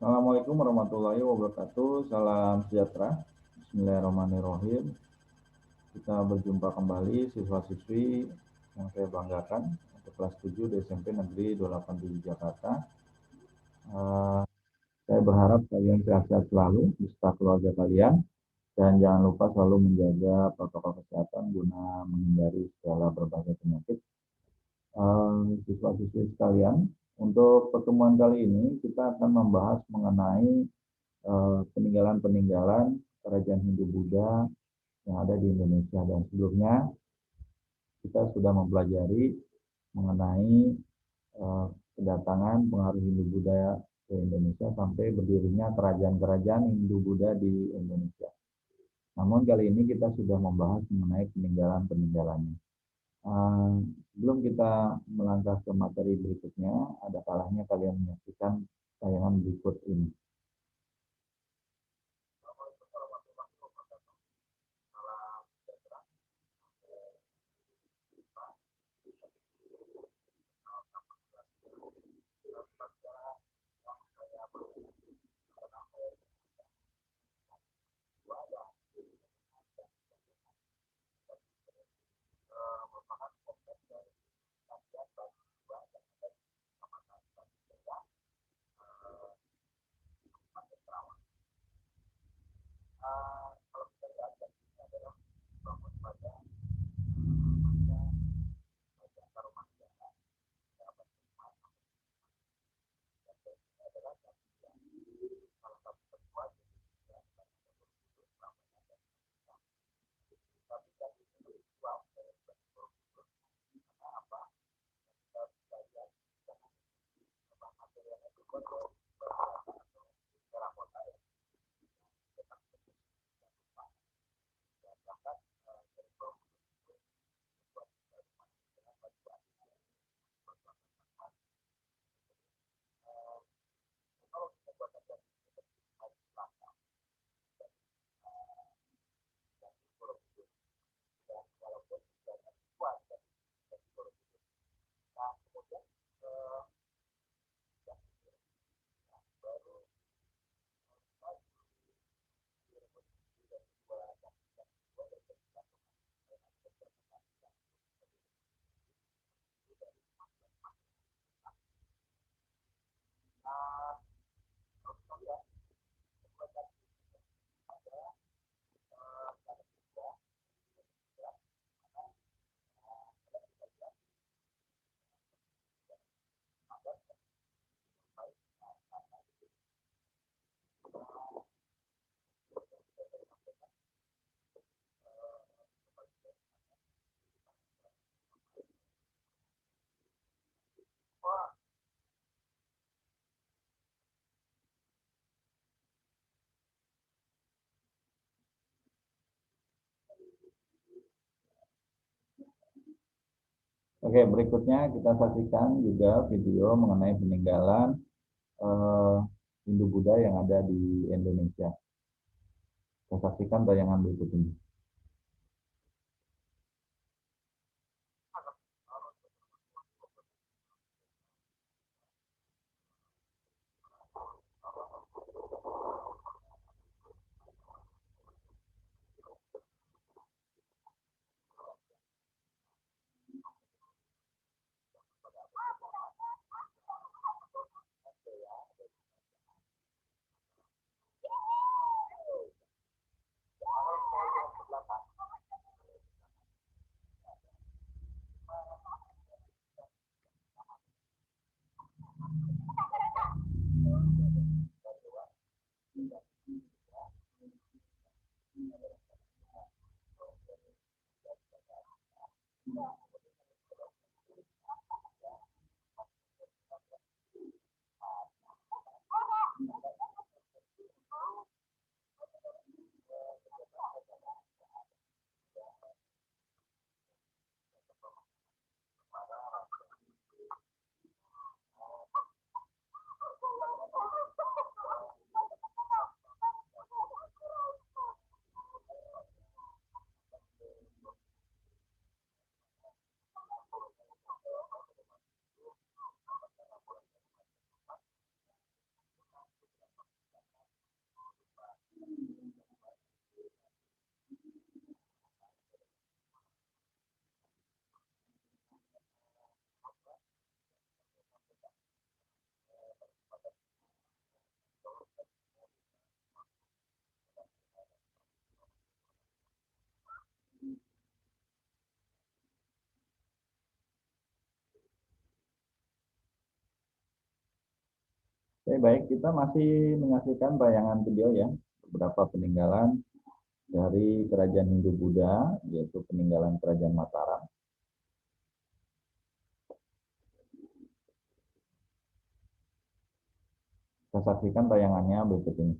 Assalamualaikum warahmatullahi wabarakatuh. Salam sejahtera. Bismillahirrahmanirrahim. Kita berjumpa kembali siswa-siswi yang saya banggakan untuk kelas 7 di SMP Negeri 287 Jakarta. Saya berharap kalian sehat-sehat selalu beserta keluarga kalian dan jangan lupa selalu menjaga protokol kesehatan guna menghindari segala berbagai penyakit. Siswa-siswi sekalian, untuk pertemuan kali ini kita akan membahas mengenai peninggalan-peninggalan kerajaan Hindu-Buddha yang ada di Indonesia. Dan sebelumnya kita sudah mempelajari mengenai kedatangan pengaruh Hindu-Buddha ke Indonesia sampai berdirinya kerajaan-kerajaan Hindu-Buddha di Indonesia. Namun kali ini kita sudah membahas mengenai peninggalan-peninggalannya. Sebelum kita melangkah ke materi berikutnya, ada kalanya kalian menyaksikan tayangan berikut ini. Oke, berikutnya kita saksikan juga video mengenai peninggalan Hindu-Buddha yang ada di Indonesia. Kita saksikan tayangan berikut ini. Oke, baik, kita masih menyaksikan tayangan video ya, beberapa peninggalan dari kerajaan Hindu-Buddha, yaitu peninggalan kerajaan Mataram. Kita saksikan tayangannya berikut ini.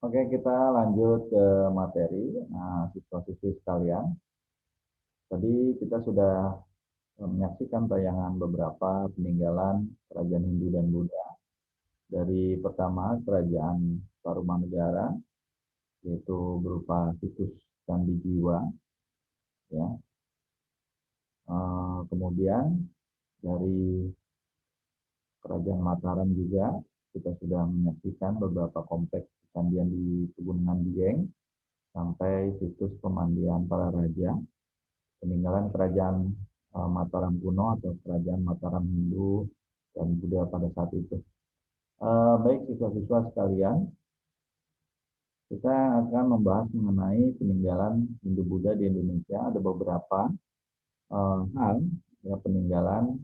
Oke, kita lanjut ke materi. Nah, siswa-siswi sekalian, tadi kita sudah menyaksikan tayangan beberapa peninggalan kerajaan Hindu dan Buddha. Dari pertama, kerajaan Tarumanegara, yaitu berupa situs Candi Jiwa. Ya. Kemudian dari kerajaan Mataram juga, kita sudah menyaksikan beberapa kompleks candi di Pegunungan Dieng, sampai situs pemandian para raja, peninggalan kerajaan Mataram kuno atau kerajaan Mataram Hindu dan Buddha pada saat itu. Baik siswa-siswa sekalian, kita akan membahas mengenai peninggalan Hindu-Buddha di Indonesia. Ada beberapa hal ya, peninggalan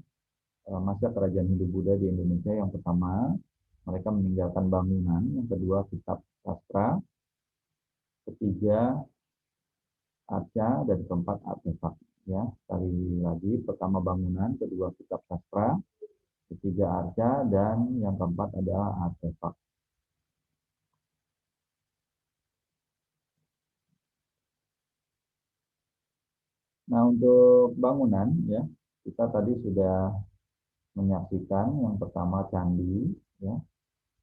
masa kerajaan Hindu-Buddha di Indonesia. Yang pertama, mereka meninggalkan bangunan. Yang kedua, kitab sastra. Ketiga, arca, dan keempat, artefak. Ya, sekali lagi, pertama bangunan, kedua kitab sastra, ketiga arca, dan yang keempat adalah artefak. Nah, untuk bangunan ya, kita tadi sudah menyaksikan yang pertama candi ya.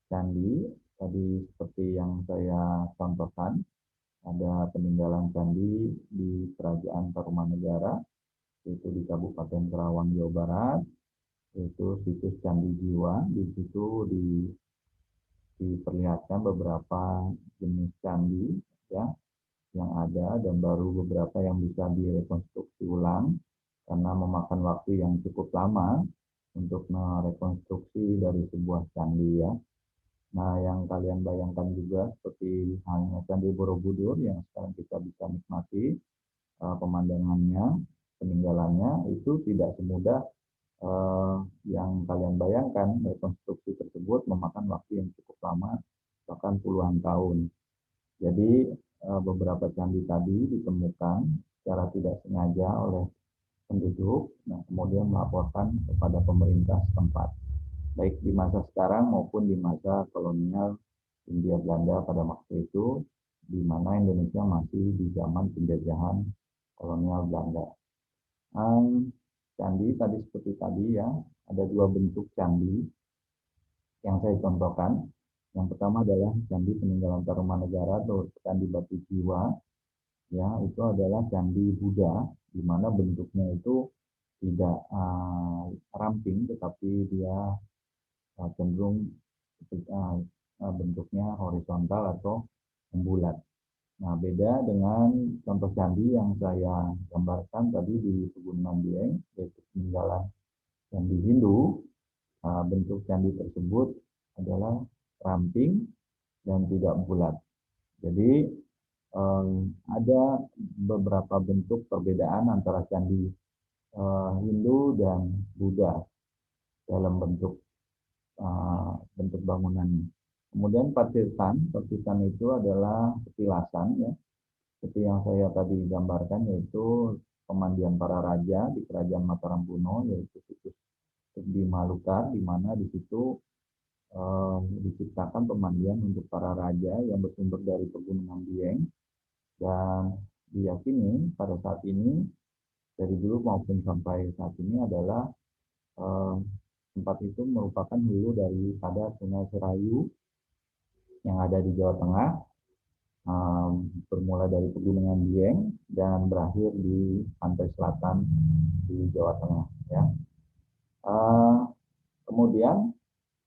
Candi tadi seperti yang saya contohkan, ada peninggalan candi di Kerajaan Tarumanegara, yaitu di Kabupaten Karawang, Jawa Barat, yaitu situs Candi Jiwa. Di situ diperlihatkan beberapa jenis candi ya yang ada, dan baru beberapa yang bisa direkonstruksi ulang karena memakan waktu yang cukup lama untuk merekonstruksi dari sebuah candi ya. Nah, yang kalian bayangkan juga seperti halnya Candi Borobudur yang sekarang kita bisa nikmati pemandangannya, peninggalannya, itu tidak semudah yang kalian bayangkan. Rekonstruksi tersebut memakan waktu yang cukup lama, bahkan puluhan tahun. Jadi beberapa candi tadi ditemukan secara tidak sengaja oleh penduduk, nah kemudian melaporkan kepada pemerintah setempat, baik di masa sekarang maupun di masa kolonial Hindia Belanda pada waktu itu, di mana Indonesia masih di zaman penjajahan kolonial Belanda. candi tadi seperti tadi ya, ada dua bentuk candi yang saya contohkan. Yang pertama adalah candi peninggalan Tarumanegara atau candi Batu Jiwa. Ya, itu adalah candi Buddha, di mana bentuknya itu tidak ramping, tetapi dia cenderung bentuknya horizontal atau membulat. Nah, beda dengan contoh candi yang saya gambarkan tadi di Pegunungan Dieng, yaitu peninggalan candi Hindu. Bentuk candi tersebut adalah ramping dan tidak bulat. Jadi ada beberapa bentuk perbedaan antara candi Hindu dan Buddha dalam bentuk bangunannya. Kemudian patirtan itu adalah petilasan ya, seperti yang saya tadi gambarkan, yaitu pemandian para raja di Kerajaan Mataram kuno, yaitu situs di Malukar, di mana di situ diciptakan pemandian untuk para raja yang bersumber dari Pegunungan Dieng, dan diyakini pada saat ini dari dulu maupun sampai saat ini adalah tempat itu merupakan hulu daripada Sungai Serayu yang ada di Jawa Tengah, bermula dari Pegunungan Dieng dan berakhir di pantai selatan di Jawa Tengah. Ya. Kemudian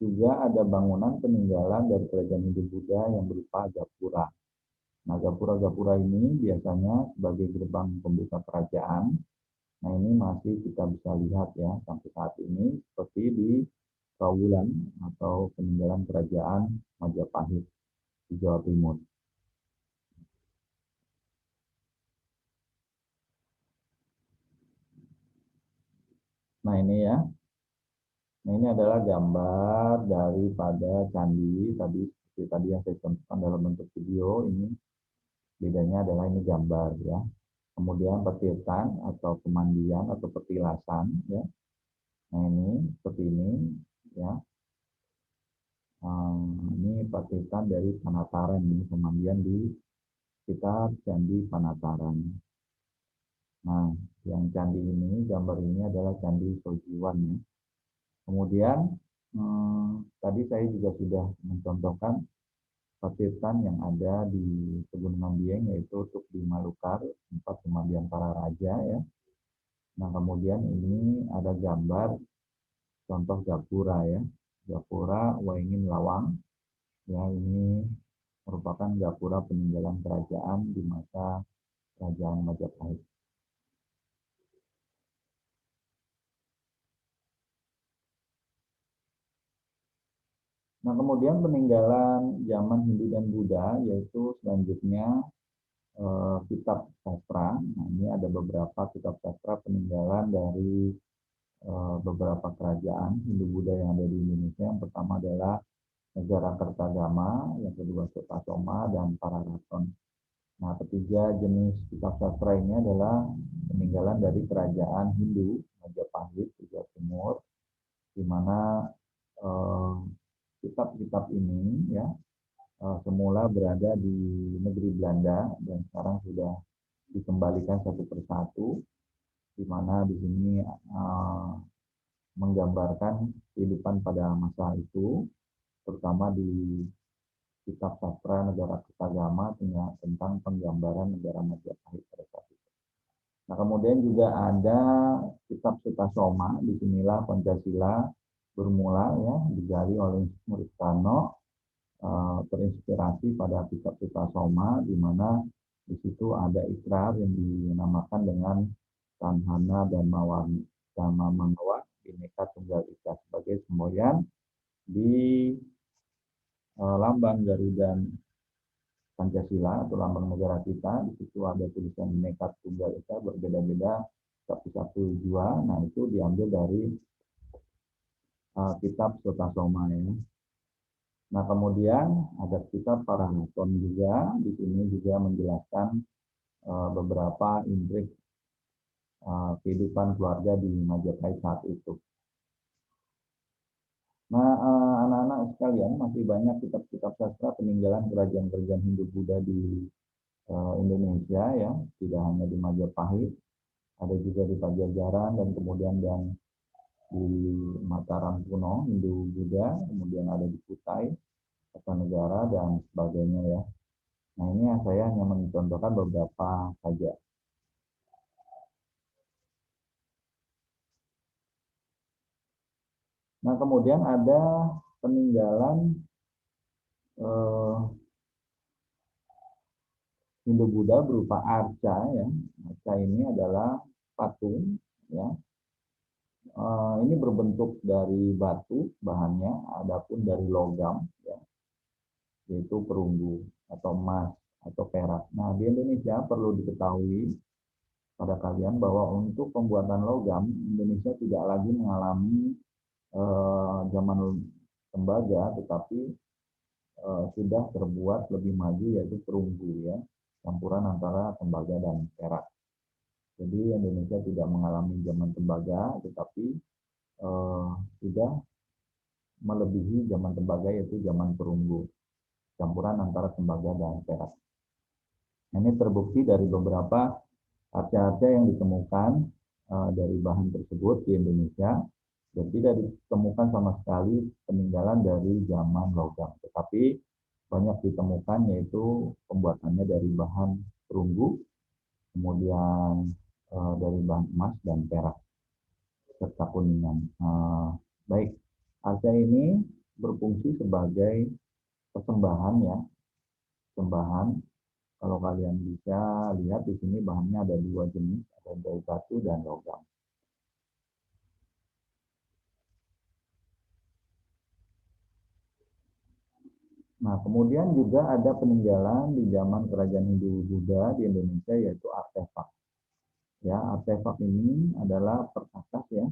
juga ada bangunan peninggalan dari kerajaan Hindu Buddha yang berupa gapura. Nah, gapura-gapura ini biasanya sebagai gerbang pembuka kerajaan. Nah, ini masih kita bisa lihat ya sampai saat ini, seperti di Kawulan atau peninggalan kerajaan Majapahit di Jawa Timur. Nah, ini ya. Nah, ini adalah gambar daripada candi tadi, seperti tadi yang saya contohkan dalam bentuk video. Ini bedanya adalah ini gambar ya. Kemudian petirtan atau pemandian atau petilasan ya. Nah, ini seperti ini ya. Ini patirtan dari Panataran, ini pemandian di sekitar Candi Panataran. Nah, yang candi ini, gambar ini adalah Candi Sojiwan ya. Kemudian tadi saya juga sudah mencontohkan patirtan yang ada di Pegunungan Dieng, yaitu untuk di Malukar, tempat pemandian para raja ya. Nah, kemudian ini ada gambar contoh gapura ya. Gapura Waingin Lawang. Ya, ini merupakan gapura peninggalan kerajaan di masa Kerajaan Majapahit. Nah, kemudian peninggalan zaman Hindu dan Buddha, yaitu selanjutnya kitab sastra. Nah, ini ada beberapa kitab sastra peninggalan dari beberapa kerajaan Hindu Buddha yang ada di Indonesia. Yang pertama adalah Negara Kertagama, yang kedua Sutasoma, dan Pararaton. Nah, ketiga jenis kitab sastra ini adalah peninggalan dari kerajaan Hindu Majapahit di Jawa Timur, di mana kitab-kitab ini ya semula berada di negeri Belanda dan sekarang sudah dikembalikan satu persatu, di mana di sini menggambarkan kehidupan pada masa itu, terutama di kitab sastra Negara Kertagama tentang penggambaran negara Majapahit pada saat itu. Nah, kemudian juga ada kitab Sutasoma, disinilah Pancasila bermula ya, digali oleh Murid Karno, terinspirasi pada kitab Sutasoma, di mana di situ ada ikrar yang dinamakan dengan Tanhana dan Dhamma Mangawa Bhinneka Tunggal Ika sebagai semboyan di lambang Garuda Pancasila atau lambang negara kita. Di situ ada tulisan Bhinneka Tunggal Ika, berbeda-beda tapi satu jua. Nah, itu diambil dari kitab Sutasoma ya. Nah, kemudian ada kitab Pararaton juga. Di sini juga menjelaskan beberapa intrik kehidupan keluarga di Majapahit saat itu. Nah, anak-anak sekalian, masih banyak kitab-kitab sastra peninggalan kerajaan-kerajaan Hindu Buddha di Indonesia ya, tidak hanya di Majapahit. Ada juga di Pajajaran dan kemudian yang di Mataram kuno, Hindu Buddha, kemudian ada di Kutai, Kertanegara, dan sebagainya ya. Nah ini saya hanya mencontohkan beberapa saja. Nah kemudian ada peninggalan Hindu-Buddha berupa arca ya. Arca ini adalah patung ya. Ini berbentuk dari batu bahannya, adapun dari logam ya, yaitu perunggu atau emas atau perak. Nah di Indonesia perlu diketahui pada kalian bahwa untuk pembuatan logam Indonesia tidak lagi mengalami zaman tembaga, tetapi sudah terbuat lebih maju yaitu perunggu ya, campuran antara tembaga dan perak. Jadi Indonesia tidak mengalami zaman tembaga, tetapi sudah melebihi zaman tembaga yaitu zaman perunggu, campuran antara tembaga dan perak. Ini terbukti dari beberapa arca-arca yang ditemukan dari bahan tersebut di Indonesia, dan tidak ditemukan sama sekali peninggalan dari zaman logam, tetapi banyak ditemukan yaitu pembuatannya dari bahan perunggu, kemudian dari bahan emas dan perak serta kuningan. Baik, arca ini berfungsi sebagai persembahan ya, persembahan. Kalau kalian bisa lihat di sini bahannya ada dua jenis, ada dari batu dan logam. Nah, kemudian juga ada peninggalan di zaman kerajaan Hindu-Buddha di Indonesia yaitu artefak. Ya, artefak ini adalah perkakas ya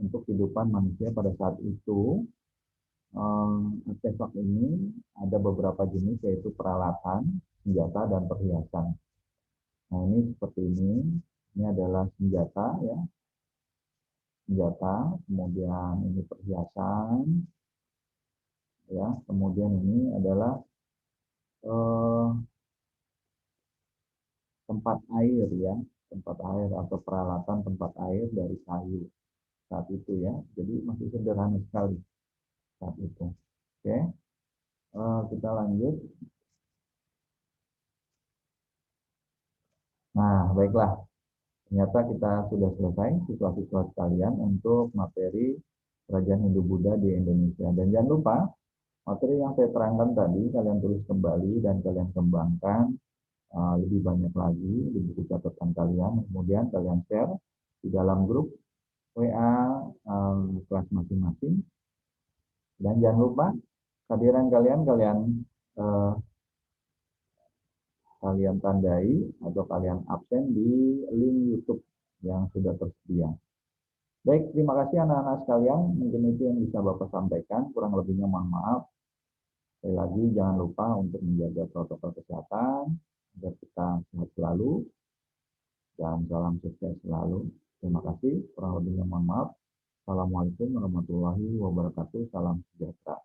untuk kehidupan manusia pada saat itu. Artefak ini ada beberapa jenis yaitu peralatan, senjata, dan perhiasan. Nah, ini seperti ini. Ini adalah senjata ya, senjata. Kemudian ini perhiasan, ya. Kemudian ini adalah tempat air ya, tempat air atau peralatan tempat air dari kayu saat itu ya. Jadi masih sederhana sekali saat itu. Oke, kita lanjut. Nah, baiklah. Ternyata kita sudah selesai siswa-siswa sekalian untuk materi Kerajaan Hindu-Buddha di Indonesia. Dan jangan lupa, materi yang saya terangkan tadi, kalian tulis kembali dan kalian kembangkan lebih banyak lagi di buku catatan kalian. Kemudian kalian share di dalam grup WA kelas masing-masing. Dan jangan lupa, kehadiran kalian tandai atau kalian absen di link YouTube yang sudah tersedia. Baik, terima kasih anak-anak sekalian. Mungkin itu yang bisa Bapak sampaikan. Kurang lebihnya mohon maaf. Sekali lagi jangan lupa untuk menjaga protokol kesehatan agar kita sehat selalu dan salam sukses selalu. Terima kasih. Kurang lebihnya mohon maaf. Assalamualaikum warahmatullahi wabarakatuh. Salam sejahtera.